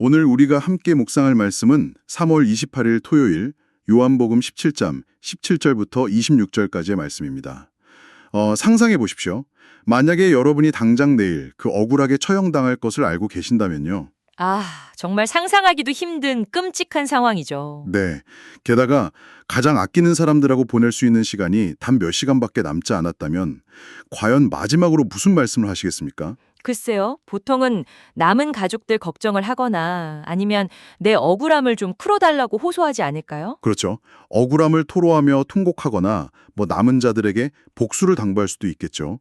오늘 우리가 함께 묵상할 말씀은 3월 28일 토요일 요한복음 17장 17절부터 26절까지의 말씀입니다. 상상해 보십시오. 만약에 여러분이 당장 내일 그 억울하게 처형당할 것을 알고 계신다면요. 정말 상상하기도 힘든 끔찍한 상황이죠. 네. 게다가 가장 아끼는 사람들하고 보낼 수 있는 시간이 단 몇 시간밖에 남지 않았다면 과연 마지막으로 무슨 말씀을 하시겠습니까? 글쎄요, 보통은 남은 가족들 걱정을 하거나 아니면 내 억울함을 좀 풀어달라고 호소하지 않을까요? 그렇죠. 억울함을 토로하며 통곡하거나 남은 자들에게 복수를 당부할 수도 있겠죠.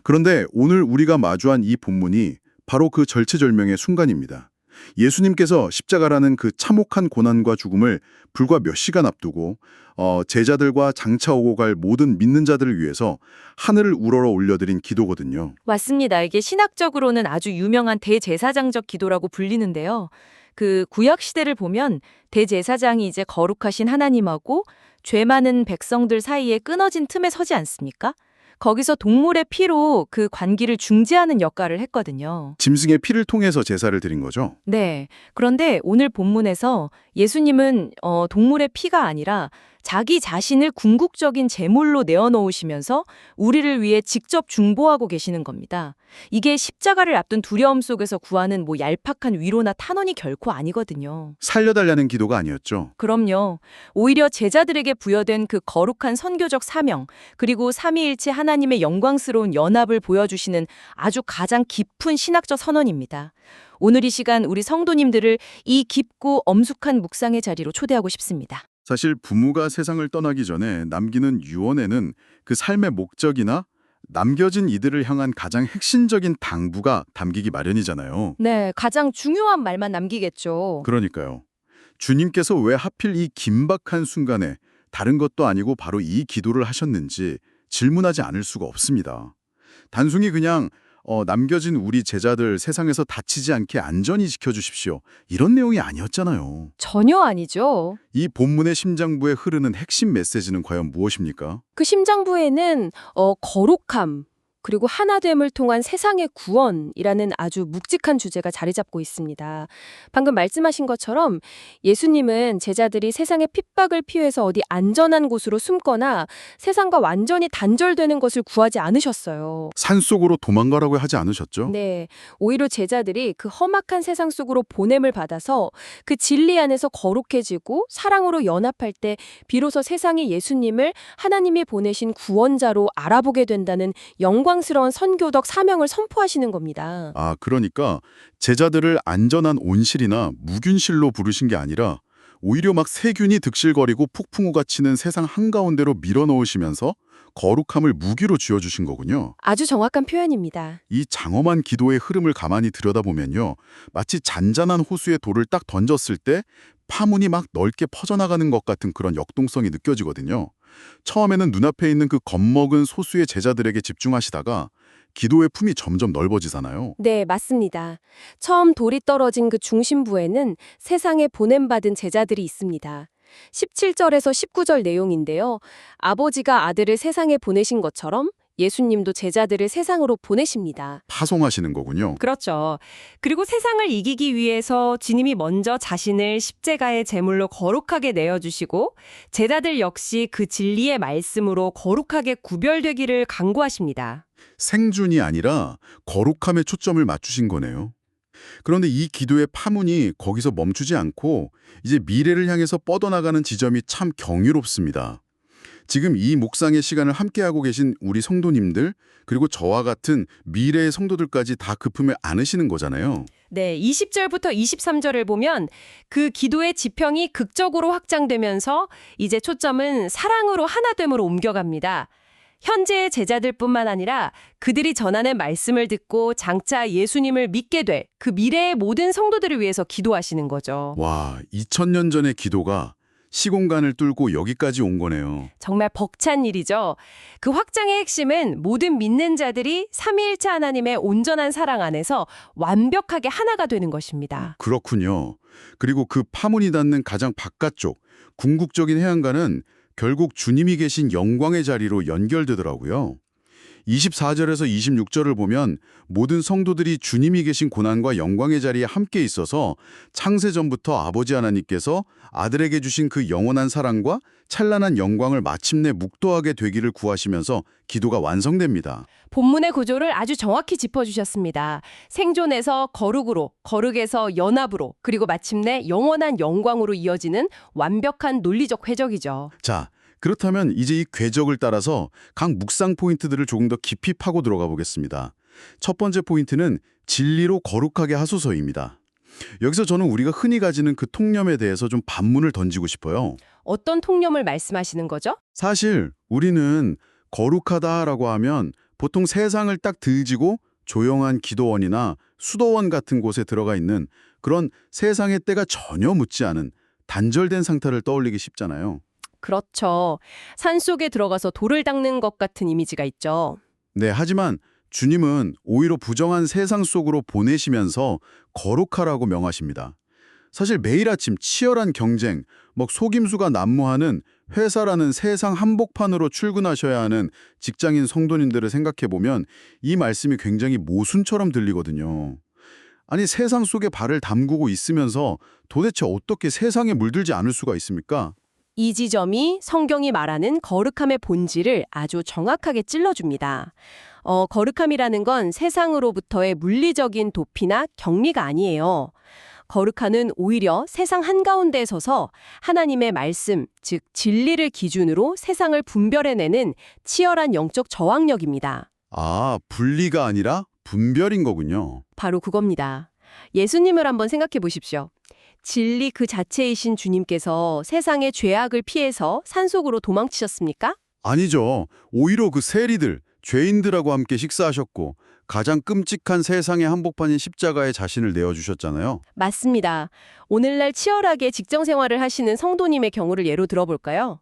그런데 오늘 우리가 마주한 이 본문이 바로 그 절체절명의 순간입니다. 예수님께서 십자가라는 그 참혹한 고난과 죽음을 불과 몇 시간 앞두고 제자들과 장차 오고 갈 모든 믿는 자들을 위해서 하늘을 우러러 올려드린 기도거든요. 맞습니다. 이게 신학적으로는 아주 유명한 대제사장적 기도라고 불리는데요. 그 구약 시대를 보면 대제사장이 이제 거룩하신 하나님하고 죄 많은 백성들 사이에 끊어진 틈에 서지 않습니까? 거기서 동물의 피로 그 관계를 중재하는 역할을 했거든요. 짐승의 피를 통해서 제사를 드린 거죠. 네. 그런데 오늘 본문에서 예수님은 동물의 피가 아니라 자기 자신을 궁극적인 제물로 내어놓으시면서 우리를 위해 직접 중보하고 계시는 겁니다. 이게 십자가를 앞둔 두려움 속에서 구하는 얄팍한 위로나 탄원이 결코 아니거든요. 살려달라는 기도가 아니었죠. 그럼요. 오히려 제자들에게 부여된 그 거룩한 선교적 사명, 그리고 삼위일체 하나님의 영광스러운 연합을 보여주시는 아주 가장 깊은 신학적 선언입니다. 오늘 이 시간 우리 성도님들을 이 깊고 엄숙한 묵상의 자리로 초대하고 싶습니다. 사실 부모가 세상을 떠나기 전에 남기는 유언에는 그 삶의 목적이나 남겨진 이들을 향한 가장 핵심적인 당부가 담기기 마련이잖아요. 네, 가장 중요한 말만 남기겠죠. 그러니까요. 주님께서 왜 하필 이 긴박한 순간에 다른 것도 아니고 바로 이 기도를 하셨는지 질문하지 않을 수가 없습니다. 단순히 그냥 남겨진 우리 제자들 세상에서 다치지 않게 안전히 지켜주십시오. 이런 내용이 아니었잖아요. 전혀 아니죠. 이 본문의 심장부에 흐르는 핵심 메시지는 과연 무엇입니까? 그 심장부에는 거룩함, 그리고 하나됨을 통한 세상의 구원이라는 아주 묵직한 주제가 자리 잡고 있습니다. 방금 말씀하신 것처럼 예수님은 제자들이 세상의 핍박을 피해서 어디 안전한 곳으로 숨거나 세상과 완전히 단절되는 것을 구하지 않으셨어요. 산속으로 도망가라고 하지 않으셨죠? 네, 오히려 제자들이 그 험악한 세상 속으로 보냄을 받아서 그 진리 안에서 거룩해지고 사랑으로 연합할 때 비로소 세상이 예수님을 하나님이 보내신 구원자로 알아보게 된다는 영광스러운 선교적 사명을 선포하시는 겁니다. 그러니까 제자들을 안전한 온실이나 무균실로 부르신 게 아니라 오히려 막 세균이 득실거리고 폭풍우가 치는 세상 한가운데로 밀어넣으시면서 거룩함을 무기로 쥐어주신 거군요. 아주 정확한 표현입니다. 이 장엄한 기도의 흐름을 가만히 들여다보면요. 마치 잔잔한 호수에 돌을 딱 던졌을 때 파문이 막 넓게 퍼져나가는 것 같은 그런 역동성이 느껴지거든요. 처음에는 눈앞에 있는 그 겁먹은 소수의 제자들에게 집중하시다가 기도의 품이 점점 넓어지잖아요. 네, 맞습니다. 처음 돌이 떨어진 그 중심부에는 세상에 보냄받은 제자들이 있습니다. 17절에서 19절 내용인데요. 아버지가 아들을 세상에 보내신 것처럼 예수님도 제자들을 세상으로 보내십니다. 파송하시는 거군요. 그렇죠. 그리고 세상을 이기기 위해서 주님이 먼저 자신을 십자가의 제물로 거룩하게 내어주시고 제자들 역시 그 진리의 말씀으로 거룩하게 구별되기를 간구하십니다. 생준이 아니라 거룩함에 초점을 맞추신 거네요. 그런데 이 기도의 파문이 거기서 멈추지 않고 이제 미래를 향해서 뻗어나가는 지점이 참 경이롭습니다. 지금 이 묵상의 시간을 함께하고 계신 우리 성도님들 그리고 저와 같은 미래의 성도들까지 다 그 품에 안으시는 거잖아요. 네, 20절부터 23절을 보면 그 기도의 지평이 극적으로 확장되면서 이제 초점은 사랑으로 하나됨으로 옮겨갑니다. 현재의 제자들뿐만 아니라 그들이 전하는 말씀을 듣고 장차 예수님을 믿게 될 그 미래의 모든 성도들을 위해서 기도하시는 거죠. 와, 2000년 전의 기도가 시공간을 뚫고 여기까지 온 거네요. 정말 벅찬 일이죠. 그 확장의 핵심은 모든 믿는 자들이 삼위일체 하나님의 온전한 사랑 안에서 완벽하게 하나가 되는 것입니다. 그렇군요. 그리고 그 파문이 닿는 가장 바깥쪽, 궁극적인 해안가는 결국 주님이 계신 영광의 자리로 연결되더라고요. 24절에서 26절을 보면 모든 성도들이 주님이 계신 고난과 영광의 자리에 함께 있어서 창세 전부터 아버지 하나님께서 아들에게 주신 그 영원한 사랑과 찬란한 영광을 마침내 묵도하게 되기를 구하시면서 기도가 완성됩니다. 본문의 구조를 아주 정확히 짚어주셨습니다. 생존에서 거룩으로, 거룩에서 연합으로, 그리고 마침내 영원한 영광으로 이어지는 완벽한 논리적 회적이죠. 자, 그렇다면 이제 이 궤적을 따라서 각 묵상 포인트들을 조금 더 깊이 파고 들어가 보겠습니다. 첫 번째 포인트는 진리로 거룩하게 하소서입니다. 여기서 저는 우리가 흔히 가지는 그 통념에 대해서 좀 반문을 던지고 싶어요. 어떤 통념을 말씀하시는 거죠? 사실 우리는 거룩하다라고 하면 보통 세상을 딱 들지고 조용한 기도원이나 수도원 같은 곳에 들어가 있는 그런 세상의 때가 전혀 묻지 않은 단절된 상태를 떠올리기 쉽잖아요. 그렇죠. 산속에 들어가서 돌을 닦는 것 같은 이미지가 있죠. 네, 하지만 주님은 오히려 부정한 세상 속으로 보내시면서 거룩하라고 명하십니다. 사실 매일 아침 치열한 경쟁, 속임수가 난무하는 회사라는 세상 한복판으로 출근하셔야 하는 직장인 성도님들을 생각해보면 이 말씀이 굉장히 모순처럼 들리거든요. 아니, 세상 속에 발을 담그고 있으면서 도대체 어떻게 세상에 물들지 않을 수가 있습니까? 이 지점이 성경이 말하는 거룩함의 본질을 아주 정확하게 찔러줍니다. 거룩함이라는 건 세상으로부터의 물리적인 도피나 격리가 아니에요. 거룩함은 오히려 세상 한가운데에 서서 하나님의 말씀, 즉 진리를 기준으로 세상을 분별해내는 치열한 영적 저항력입니다. 아, 분리가 아니라 분별인 거군요. 바로 그겁니다. 예수님을 한번 생각해 보십시오. 진리 그 자체이신 주님께서 세상의 죄악을 피해서 산속으로 도망치셨습니까? 아니죠. 오히려 그 세리들, 죄인들하고 함께 식사하셨고 가장 끔찍한 세상의 한복판인 십자가에 자신을 내어주셨잖아요. 맞습니다. 오늘날 치열하게 직장 생활을 하시는 성도님의 경우를 예로 들어볼까요?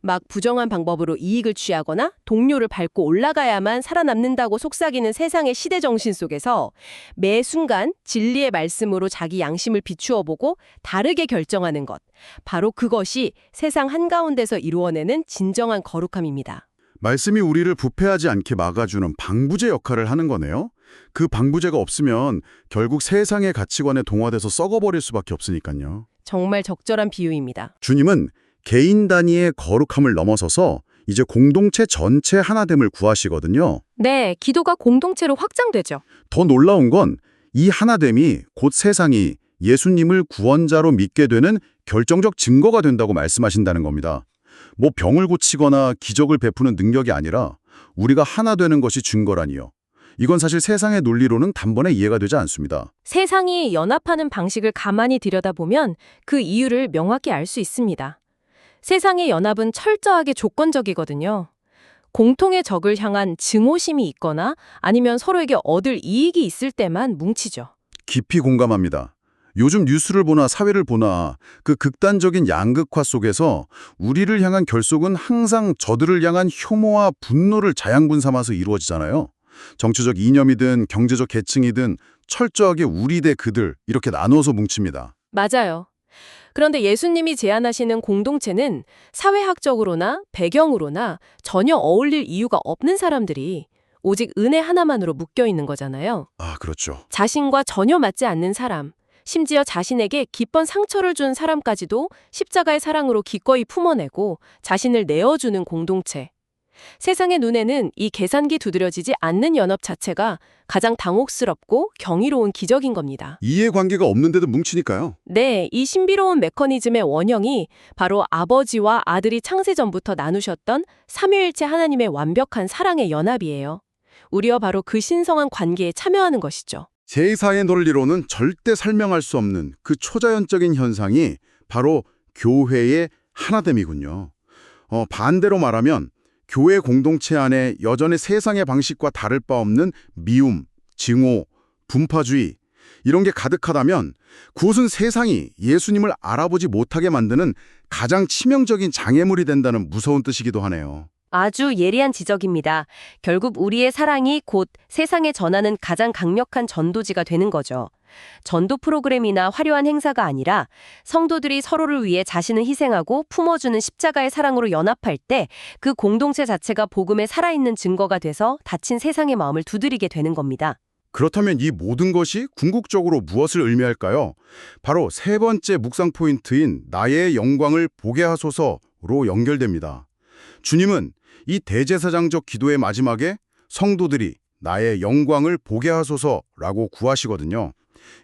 막 부정한 방법으로 이익을 취하거나 동료를 밟고 올라가야만 살아남는다고 속삭이는 세상의 시대 정신 속에서 매 순간 진리의 말씀으로 자기 양심을 비추어 보고 다르게 결정하는 것. 바로 그것이 세상 한가운데서 이루어내는 진정한 거룩함입니다. 말씀이 우리를 부패하지 않게 막아주는 방부제 역할을 하는 거네요. 그 방부제가 없으면 결국 세상의 가치관에 동화돼서 썩어버릴 수밖에 없으니까요. 정말 적절한 비유입니다. 주님은 개인 단위의 거룩함을 넘어서서 이제 공동체 전체 하나됨을 구하시거든요. 네, 기도가 공동체로 확장되죠. 더 놀라운 건 이 하나됨이 곧 세상이 예수님을 구원자로 믿게 되는 결정적 증거가 된다고 말씀하신다는 겁니다. 병을 고치거나 기적을 베푸는 능력이 아니라 우리가 하나 되는 것이 증거라니요. 이건 사실 세상의 논리로는 단번에 이해가 되지 않습니다. 세상이 연합하는 방식을 가만히 들여다보면 그 이유를 명확히 알 수 있습니다. 세상의 연합은 철저하게 조건적이거든요. 공통의 적을 향한 증오심이 있거나 아니면 서로에게 얻을 이익이 있을 때만 뭉치죠. 깊이 공감합니다. 요즘 뉴스를 보나 사회를 보나 그 극단적인 양극화 속에서 우리를 향한 결속은 항상 저들을 향한 혐오와 분노를 자양분 삼아서 이루어지잖아요. 정치적 이념이든 경제적 계층이든 철저하게 우리 대 그들 이렇게 나눠서 뭉칩니다. 맞아요. 그런데 예수님이 제안하시는 공동체는 사회학적으로나 배경으로나 전혀 어울릴 이유가 없는 사람들이 오직 은혜 하나만으로 묶여 있는 거잖아요. 아, 그렇죠. 자신과 전혀 맞지 않는 사람, 심지어 자신에게 깊은 상처를 준 사람까지도 십자가의 사랑으로 기꺼이 품어내고 자신을 내어주는 공동체. 세상의 눈에는 이 계산기 두드려지지 않는 연합 자체가 가장 당혹스럽고 경이로운 기적인 겁니다. 이해관계가 없는데도 뭉치니까요. 네, 이 신비로운 메커니즘의 원형이 바로 아버지와 아들이 창세 전부터 나누셨던 삼위일체 하나님의 완벽한 사랑의 연합이에요. 우리와 바로 그 신성한 관계에 참여하는 것이죠. 제2사의 논리로는 절대 설명할 수 없는 그 초자연적인 현상이 바로 교회의 하나됨이군요. 반대로 말하면 교회 공동체 안에 여전히 세상의 방식과 다를 바 없는 미움, 증오, 분파주의 이런 게 가득하다면 그것은 세상이 예수님을 알아보지 못하게 만드는 가장 치명적인 장애물이 된다는 무서운 뜻이기도 하네요. 아주 예리한 지적입니다. 결국 우리의 사랑이 곧 세상에 전하는 가장 강력한 전도지가 되는 거죠. 전도 프로그램이나 화려한 행사가 아니라 성도들이 서로를 위해 자신을 희생하고 품어주는 십자가의 사랑으로 연합할 때 그 공동체 자체가 복음의 살아있는 증거가 돼서 닫힌 세상의 마음을 두드리게 되는 겁니다. 그렇다면 이 모든 것이 궁극적으로 무엇을 의미할까요? 바로 세 번째 묵상 포인트인 나의 영광을 보게 하소서로 연결됩니다. 주님은 이 대제사장적 기도의 마지막에 성도들이 나의 영광을 보게 하소서라고 구하시거든요.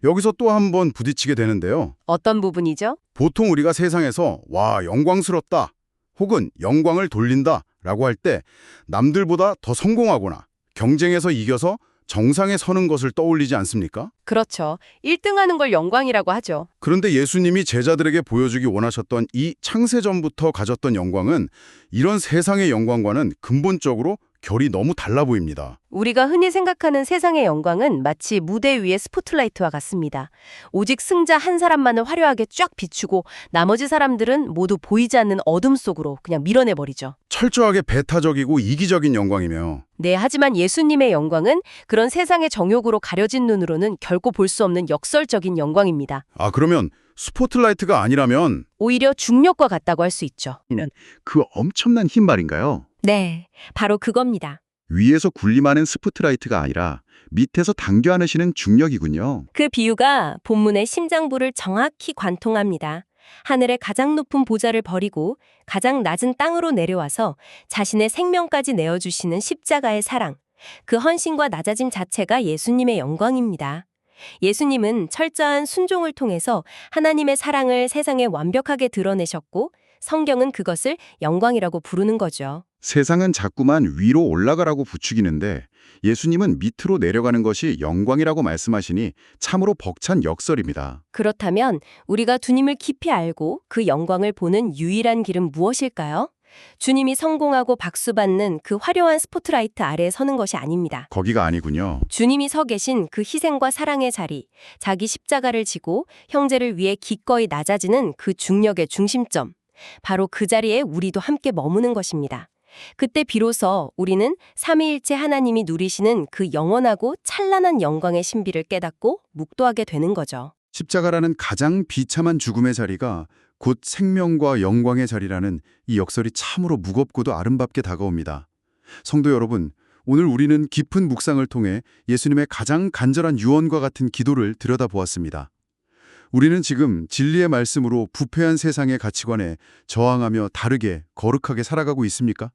여기서 또 한 번 부딪히게 되는데요. 어떤 부분이죠? 보통 우리가 세상에서 와, 영광스럽다 혹은 영광을 돌린다 라고 할 때 남들보다 더 성공하거나 경쟁에서 이겨서 정상에 서는 것을 떠올리지 않습니까? 그렇죠. 1등하는 걸 영광이라고 하죠. 그런데 예수님이 제자들에게 보여주기 원하셨던 이 창세전부터 가졌던 영광은 이런 세상의 영광과는 근본적으로 결이 너무 달라 보입니다. 우리가 흔히 생각하는 세상의 영광은 마치 무대 위의 스포트라이트와 같습니다. 오직 승자 한 사람만을 화려하게 쫙 비추고 나머지 사람들은 모두 보이지 않는 어둠 속으로 그냥 밀어내버리죠. 철저하게 배타적이고 이기적인 영광이며 네, 하지만 예수님의 영광은 그런 세상의 정욕으로 가려진 눈으로는 결코 볼 수 없는 역설적인 영광입니다. 그러면 스포트라이트가 아니라면 오히려 중력과 같다고 할 수 있죠. 그 엄청난 힘 말인가요? 네, 바로 그겁니다. 위에서 군림하는 스포트라이트가 아니라 밑에서 당겨 안으시는 중력이군요. 그 비유가 본문의 심장부를 정확히 관통합니다. 하늘의 가장 높은 보좌를 버리고 가장 낮은 땅으로 내려와서 자신의 생명까지 내어주시는 십자가의 사랑. 그 헌신과 낮아짐 자체가 예수님의 영광입니다. 예수님은 철저한 순종을 통해서 하나님의 사랑을 세상에 완벽하게 드러내셨고 성경은 그것을 영광이라고 부르는 거죠. 세상은 자꾸만 위로 올라가라고 부추기는데 예수님은 밑으로 내려가는 것이 영광이라고 말씀하시니 참으로 벅찬 역설입니다. 그렇다면 우리가 주님을 깊이 알고 그 영광을 보는 유일한 길은 무엇일까요? 주님이 성공하고 박수받는 그 화려한 스포트라이트 아래에 서는 것이 아닙니다. 거기가 아니군요. 주님이 서 계신 그 희생과 사랑의 자리, 자기 십자가를 지고 형제를 위해 기꺼이 낮아지는 그 중력의 중심점. 바로 그 자리에 우리도 함께 머무는 것입니다. 그때 비로소 우리는 삼위일체 하나님이 누리시는 그 영원하고 찬란한 영광의 신비를 깨닫고 묵도하게 되는 거죠. 십자가라는 가장 비참한 죽음의 자리가 곧 생명과 영광의 자리라는 이 역설이 참으로 무겁고도 아름답게 다가옵니다. 성도 여러분, 오늘 우리는 깊은 묵상을 통해 예수님의 가장 간절한 유언과 같은 기도를 들여다보았습니다. 우리는 지금 진리의 말씀으로 부패한 세상의 가치관에 저항하며 다르게 거룩하게 살아가고 있습니까?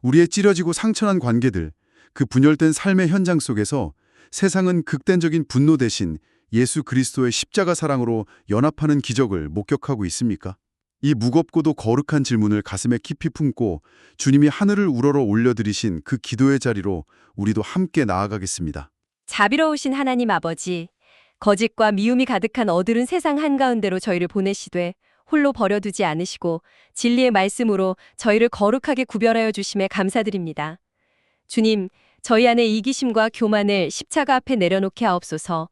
우리의 찌려지고 상처난 관계들, 그 분열된 삶의 현장 속에서 세상은 극단적인 분노 대신 예수 그리스도의 십자가 사랑으로 연합하는 기적을 목격하고 있습니까? 이 무겁고도 거룩한 질문을 가슴에 깊이 품고 주님이 하늘을 우러러 올려드리신 그 기도의 자리로 우리도 함께 나아가겠습니다. 자비로우신 하나님 아버지, 거짓과 미움이 가득한 어두운 세상 한가운데로 저희를 보내시되 홀로 버려두지 않으시고 진리의 말씀으로 저희를 거룩하게 구별하여 주심에 감사드립니다. 주님, 저희 안의 이기심과 교만을 십자가 앞에 내려놓게 하옵소서.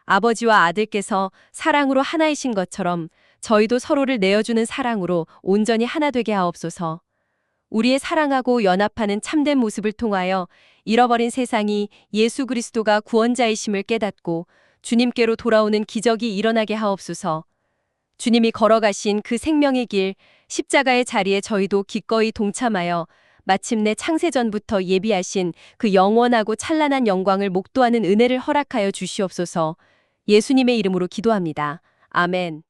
아버지와 아들께서 사랑으로 하나이신 것처럼 저희도 서로를 내어주는 사랑으로 온전히 하나 되게 하옵소서. 우리의 사랑하고 연합하는 참된 모습을 통하여 잃어버린 세상이 예수 그리스도가 구원자이심을 깨닫고 주님께로 돌아오는 기적이 일어나게 하옵소서. 주님이 걸어가신 그 생명의 길, 십자가의 자리에 저희도 기꺼이 동참하여 마침내 창세전부터 예비하신 그 영원하고 찬란한 영광을 목도하는 은혜를 허락하여 주시옵소서. 예수님의 이름으로 기도합니다. 아멘.